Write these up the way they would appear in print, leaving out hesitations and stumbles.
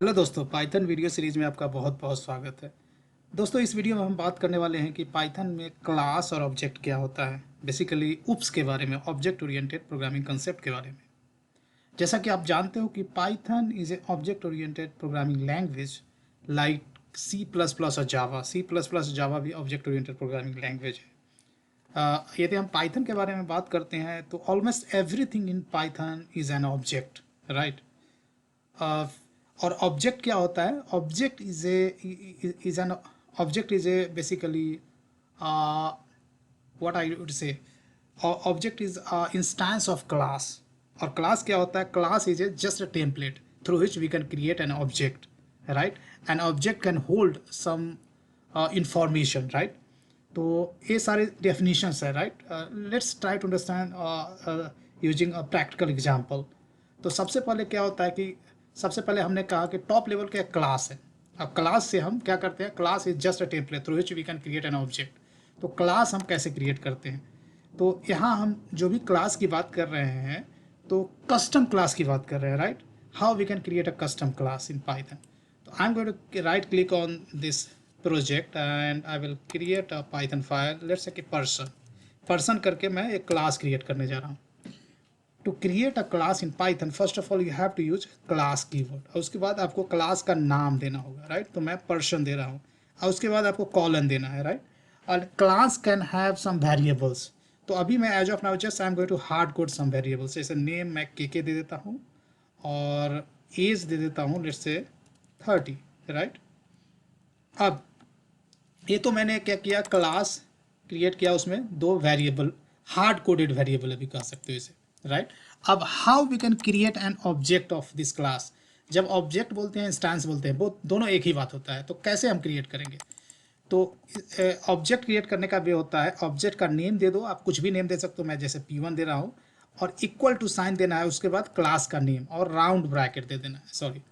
Hello दोस्तों, Python video series में आपका बहुत बहुत स्वागत है। दोस्तों, इस वीडियो में हम बात करने वाले हैं कि पाइथन में क्लास और ऑब्जेक्ट क्या होता है। बेसिकली उप्स के बारे में, ऑब्जेक्ट ओरिएंटेड प्रोग्रामिंग कंसेप्ट के बारे में। जैसा कि आप जानते हो कि Python is a object oriented programming language like C plus plus और जावा। सी प्लस प्लस जावा भी ऑब्जेक्ट ओरिएंटेड प्रोग्रामिंग लैंग्वेज है। यदि हम पाइथन के बारे में बात करते हैं तो almost everything in Python is an object, right. और ऑब्जेक्ट क्या होता है? Object is an object is a basically what I would say object is instance of class. और क्लास क्या होता है? Class is a just a template through which we can create an object, right. An object can hold some information, right. तो ये सारे definitions है, right. Let's try to understand using a practical example. तो सबसे पहले क्या होता है कि सबसे पहले हमने कहा कि टॉप लेवल का क्लास है। अब क्लास से हम क्या करते हैं? Class is just a template through which we can create an object. तो क्लास हम कैसे क्रिएट करते हैं? तो यहाँ हम जो भी क्लास की बात कर रहे हैं तो कस्टम क्लास की बात कर रहे हैं, right. How we can create a custom class in Python? तो I am going to right click on this project and I will create a Python file. Let's say कि पर्सन करके मैं एक क्लास क्रिएट करने जा रहा हूँ। To create a class in Python first of all you have to use class keyword, और उसके बाद आपको क्लास का नाम देना होगा, राइट। तो मैं पर्सन दे रहा हूँ और उसके बाद आपको कॉलन देना है, राइट। और class can have some variables. तो अभी मैं as of now just I am going to hard code some variables. जैसे नेम मैं के दे देता हूँ और एज दे देता हूँ लेट्स से 30, राइट। अब ये तो मैंने क्या किया, क्लास क्रिएट किया, उसमें दो वेरिएबल, हार्ड कोडेड वेरिएबल अभी कह सकते हो इसे, राइट। अब how we can create an object of this class? जब ऑब्जेक्ट बोलते हैं, इंस्टेंस बोलते हैं, वो दोनों एक ही बात होता है। तो कैसे हम क्रिएट करेंगे? तो ऑब्जेक्ट क्रिएट करने का भी होता है, ऑब्जेक्ट का नेम दे दो, आप कुछ भी नेम दे सकते हो। मैं जैसे P1 दे रहा हूँ और इक्वल टू साइन देना है, उसके बाद क्लास का नेम और राउंड ब्रैकेट दे देना है, सॉरी।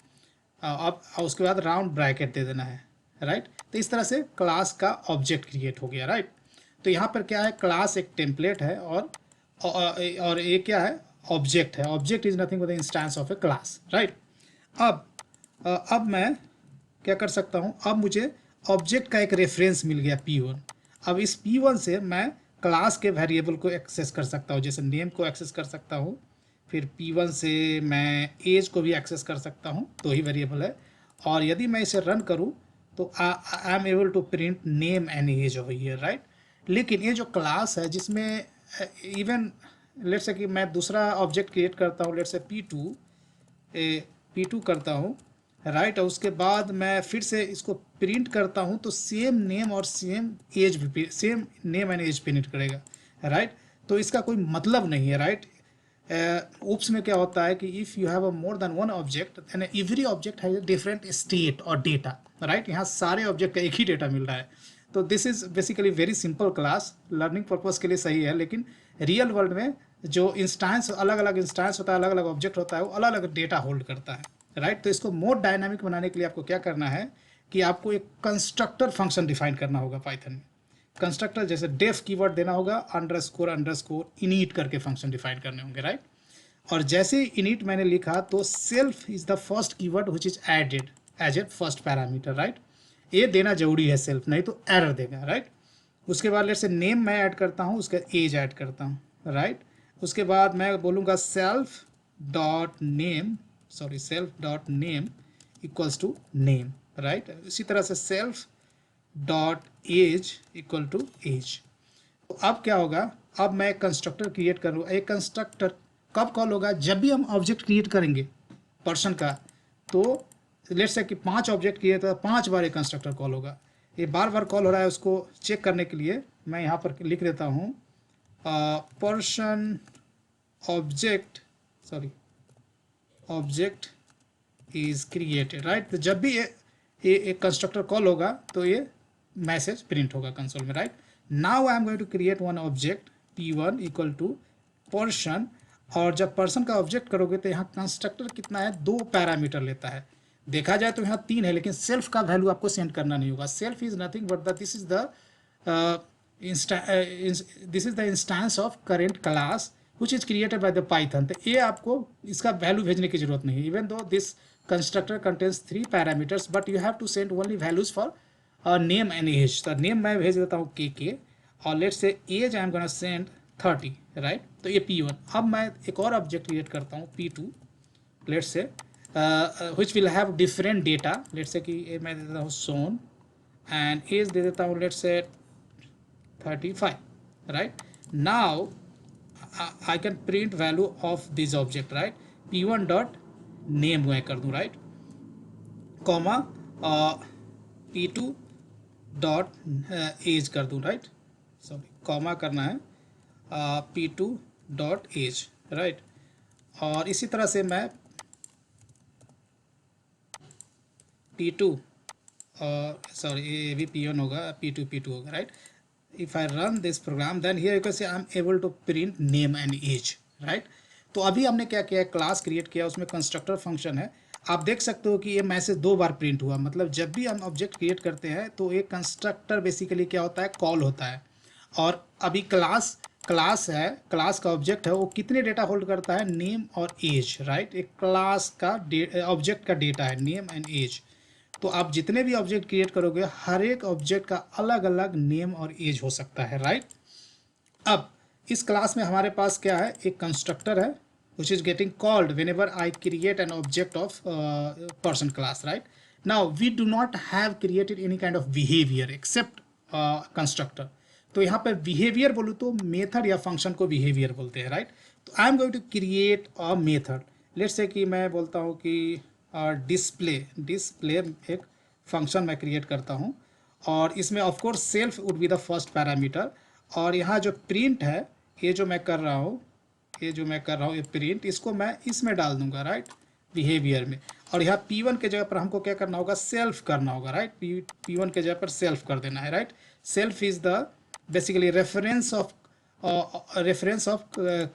अब उसके बाद राउंड ब्रैकेट दे देना है, राइट। तो इस तरह से क्लास का ऑब्जेक्ट क्रिएट हो गया, राइट। तो यहाँ पर क्या है? क्लास एक टेम्पलेट है और ये क्या है? ऑब्जेक्ट है। Object is nothing but the instance of A class, right. अब अब मैं क्या कर सकता हूँ? अब मुझे ऑब्जेक्ट का एक रेफरेंस मिल गया P1। अब इस P1 से मैं क्लास के वेरिएबल को एक्सेस कर सकता हूँ, जैसे नेम को एक्सेस कर सकता हूँ। फिर P1 से मैं एज को भी एक्सेस कर सकता हूँ, दो ही वेरिएबल है। और यदि मैं इसे रन करूँ तो I am able to print name and age over here, right. लेकिन ये जो क्लास है जिसमें इवन लेट्स से कि मैं दूसरा ऑब्जेक्ट क्रिएट करता हूँ, लेट्स से P2 करता हूँ, राइट। और उसके बाद मैं फिर से इसको प्रिंट करता हूँ तो सेम नेम और सेम एज भी, same name and age print करेगा, राइट। तो इसका कोई मतलब नहीं है, राइट। उप्स में क्या होता है कि if you have a more than one object and every object has a different state और डेटा, राइट। यहाँ सारे ऑब्जेक्ट का एक ही डेटा मिल रहा है। तो this is basically very simple class, learning purpose के लिए सही है। लेकिन रियल वर्ल्ड में जो इंस्टेंस, अलग अलग इंस्टेंस होता है, अलग अलग ऑब्जेक्ट होता है, वो अलग अलग डेटा होल्ड करता है, राइट। तो इसको मोर डायनामिक बनाने के लिए आपको क्या करना है कि आपको एक कंस्ट्रक्टर फंक्शन डिफाइन करना होगा पाइथन में। कंस्ट्रक्टर जैसे डेफ कीवर्ड देना होगा, अंडरस्कोर अंडरस्कोर इनिट करके फंक्शन डिफाइन करने होंगे, राइट। और जैसे इनिट मैंने लिखा तो self is the first keyword which is added as a first parameter, right. ये देना जरूरी है सेल्फ, नहीं तो एरर देगा, राइट। उसके बाद लेट से नेम मैं ऐड करता हूँ, उसका एज ऐड करता हूँ, राइट। उसके बाद मैं बोलूँगा self dot name, sorry self dot name equals to name, right. इसी तरह से self dot age equal to age. तो अब क्या होगा? अब मैं कंस्ट्रक्टर क्रिएट करूँ। एक कंस्ट्रक्टर कब कॉल होगा? जब भी हम ऑब्जेक्ट क्रिएट करेंगे पर्सन का। तो लेट्स से कि 5 ऑब्जेक्ट क्रिएट तो 5 बार एक कंस्ट्रक्टर कॉल होगा। ये बार बार कॉल हो रहा है, उसको चेक करने के लिए मैं यहाँ पर लिख देता हूँ person object, sorry object is created, right. तो जब भी ये एक कंस्ट्रक्टर कॉल होगा तो ये मैसेज प्रिंट होगा कंसोल में, right. Now I am going to create one object P1 equal to person. और जब पर्सन का ऑब्जेक्ट करोगे तो यहाँ कंस्ट्रक्टर कितना है? 2 पैरामीटर लेता है। देखा जाए तो यहाँ 3 है, लेकिन सेल्फ का वैल्यू आपको सेंड करना नहीं होगा। Self is nothing but the this is the instance of current class which is created by the Python। तो ये आपको इसका वैल्यू भेजने की जरूरत नहीं है, even though this constructor contains 3 parameters but you have to send only values for name and age. तो नेम मैं भेज देता हूँ के और let's say age I am gonna send 30, right. तो ये P1। अब मैं एक और ऑब्जेक्ट क्रिएट करता हूँ P2, let's say which will have different data। Let's say कि ये मैं दे देता हूँ सोन एंड एज दे देता हूँ let's say 35, right. Now I can print value of this object, right। P1 dot name मैं कर दूँ, right, comma P2 dot as कर दूँ, राइट, सॉरी कॉमा करना है, P2 डॉट एज, राइट। और इसी तरह से मैं P2 और सॉरी ये भी P1 होगा, P2 होगा, right. if I run this program then here you can see I'm able to print name and age, right। तो अभी हमने क्या किया, क्लास क्रिएट किया, उसमें कंस्ट्रक्टर फंक्शन है। आप देख सकते हो कि ये मैसेज 2 बार प्रिंट हुआ, मतलब जब भी हम ऑब्जेक्ट क्रिएट करते हैं तो एक कंस्ट्रक्टर बेसिकली क्या होता है, कॉल होता है। और अभी क्लास है, क्लास का ऑब्जेक्ट है, वो कितने डेटा होल्ड करता है, नेम और एज, राइट। एक क्लास का ऑब्जेक्ट का डेटा है नेम एंड एज। तो आप जितने भी ऑब्जेक्ट क्रिएट करोगे हर एक ऑब्जेक्ट का अलग अलग नेम और एज हो सकता है, राइट। अब इस क्लास में हमारे पास क्या है, एक कंस्ट्रक्टर है which is getting called whenever I create an object of person class, right। now we do not have created any kind of behavior except constructor। तो यहाँ पे behavior बोलूँ तो मेथड या फंक्शन को behavior बोलते हैं, राइट। तो I am going to create a method, let's say कि मैं बोलता हूँ कि डिस्प्ले एक फंक्शन मैं क्रिएट करता हूँ और इसमें of course self would be the first parameter. और यहाँ जो प्रिंट है, ये जो मैं कर रहा हूँ ये प्रिंट, इसको मैं इसमें डाल दूंगा, राइट, बिहेवियर में। और यहाँ P1 के जगह पर हमको क्या करना होगा, सेल्फ करना होगा, राइट। P1 के जगह पर सेल्फ कर देना है, right. Self is the basically reference of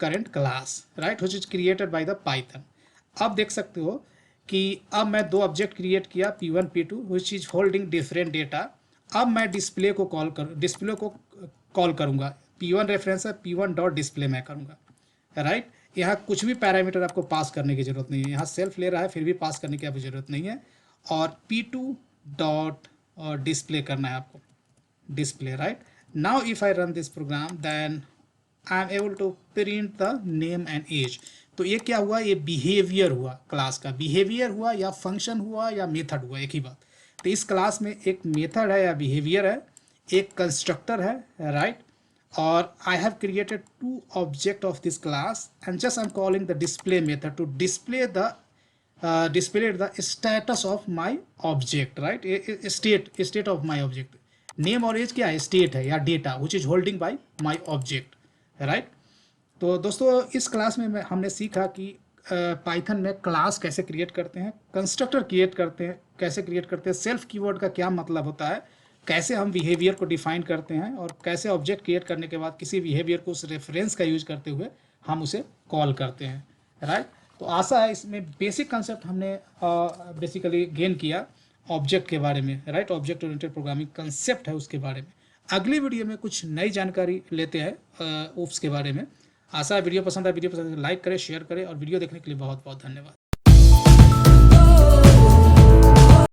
current class, right, which is created by the Python. अब देख सकते हो कि अब मैं 2 ऑब्जेक्ट क्रिएट किया P1 P2 which is holding different data. अब मैं डिस्प्ले को कॉल करूँगा, P1 रेफरेंस है, P1 डॉट डिस्प्ले मैं करूँगा, राइट। यहाँ कुछ भी पैरामीटर आपको पास करने की जरूरत नहीं है, यहाँ सेल्फ ले रहा है फिर भी पास करने की आपको जरूरत नहीं है। और P2 डॉट डिस्प्ले करना है आपको, display, right. Now if I run this program then I am able to print the name and age. तो ये क्या हुआ, ये बिहेवियर हुआ, क्लास का बिहेवियर हुआ या फंक्शन हुआ या मेथड हुआ, एक ही बात। तो इस क्लास में एक मेथड है या बिहेवियर है, एक कंस्ट्रक्टर है, राइट। और I have created 2 object of this class and just I am calling the display method to display the status of my object, right. State of my object, name और age क्या है, state है या data which is holding by my object, right. तो दोस्तों इस class में हमने सीखा कि पाइथन में क्लास कैसे क्रिएट करते हैं, कंस्ट्रक्टर कैसे क्रिएट करते हैं, सेल्फ कीवर्ड का क्या मतलब होता है, कैसे हम बिहेवियर को डिफाइन करते हैं और कैसे ऑब्जेक्ट क्रिएट करने के बाद किसी बिहेवियर को उस रेफरेंस का यूज करते हुए हम उसे कॉल करते हैं, राइट। तो आशा है इसमें बेसिक कंसेप्ट हमने बेसिकली गेन किया ऑब्जेक्ट के बारे में, right. Object oriented programming concept है उसके बारे में। अगली वीडियो में कुछ नई जानकारी लेते हैं ओप्स के बारे में। आशा है वीडियो पसंद है, वीडियो पसंद है लाइक करें, शेयर करें और वीडियो देखने के लिए बहुत बहुत धन्यवाद।